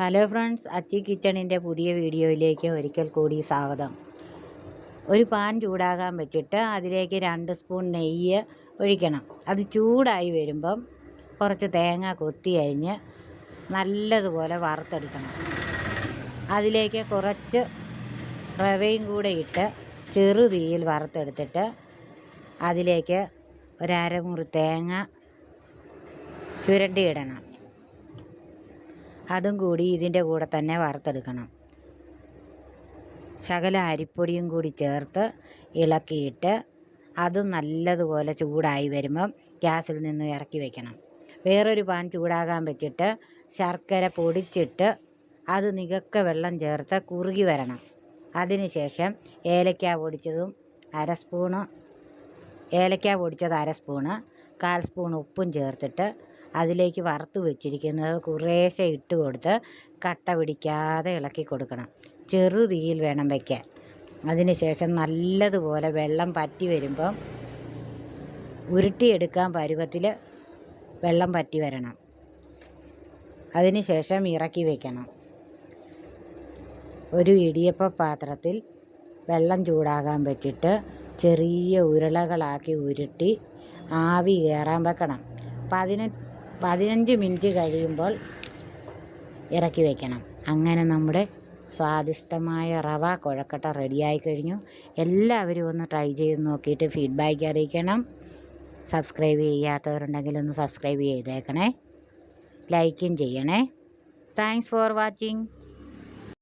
Hello friends, അച്ചി കിച്ചണിൻ്റെ പുതിയ വീഡിയോയിലേക്ക് ഒരിക്കൽ കൂടി സ്വാഗതം. ഒരു പാൻ ചൂടാകാൻ വെച്ചിട്ട് അതിലേക്ക് 2 സ്പൂൺ നെയ്യ് ഒഴിക്കണം. അത് ചൂടായി വരുമ്പം കുറച്ച് തേങ്ങ കൊത്തി അരിഞ്ഞ് നല്ലതുപോലെ വറുത്തെടുക്കണം. അതിലേക്ക് കുറച്ച് റവയും കൂടെ ഇട്ട് ചെറു തീയിൽ വറുത്തെടുത്തിട്ട് അതിലേക്ക് ഒരു അരമുറി തേങ്ങ ചുരണ്ടിയിടണം. അതും കൂടി ഇതിൻ്റെ കൂടെ തന്നെ വറുത്തെടുക്കണം. ശകല അരിപ്പൊടിയും കൂടി ചേർത്ത് ഇളക്കിയിട്ട് അതും നല്ലതുപോലെ ചൂടായി വരുമ്പം ഗ്യാസിൽ നിന്ന് ഇറക്കി വയ്ക്കണം. വേറൊരു പാൻ ചൂടാകാൻ വെച്ചിട്ട് ശർക്കര പൊടിച്ചിട്ട് അത് നികക്ക വെള്ളം ചേർത്ത് കുറുകി വരണം. അതിനുശേഷം ഏലക്ക പൊടിച്ചത് അര സ്പൂണ്, 1/4 സ്പൂൺ ഉപ്പും ചേർത്തിട്ട് അതിലേക്ക് വറുത്ത് വെച്ചിരിക്കുന്നത് കുറേശ്ശെ ഇട്ട് കൊടുത്ത് കട്ട പിടിക്കാതെ ഇളക്കി കൊടുക്കണം. ചെറു തീയിൽ വേണം വയ്ക്കാൻ. അതിനുശേഷം നല്ലതുപോലെ വെള്ളം പറ്റി വരുമ്പം ഉരുട്ടിയെടുക്കാൻ പരുവത്തിൽ വെള്ളം പറ്റി വരണം. അതിനുശേഷം ഇറക്കി വയ്ക്കണം. ഒരു ഇടിയപ്പ പാത്രത്തിൽ വെള്ളം ചൂടാകാൻ വെച്ചിട്ട് ചെറിയ ഉരുളകളാക്കി ഉരുട്ടി ആവി കയറാൻ വെക്കണം. 15 മിനിറ്റ് കഴിയുമ്പോൾ ഇറക്കി വയ്ക്കണം. അങ്ങനെ നമ്മുടെ സ്വാദിഷ്ടമായ റവ കുഴക്കട്ട റെഡിയായി കഴിഞ്ഞു. എല്ലാവരും ഒന്ന് ട്രൈ ചെയ്ത് നോക്കിയിട്ട് ഫീഡ്ബാക്ക് അറിയിക്കണം. സബ്സ്ക്രൈബ് ചെയ്യാത്തവരുണ്ടെങ്കിൽ ഒന്ന് സബ്സ്ക്രൈബ് ചെയ്തേക്കണേ. ലൈക്കും ചെയ്യണേ. Thanks for watching.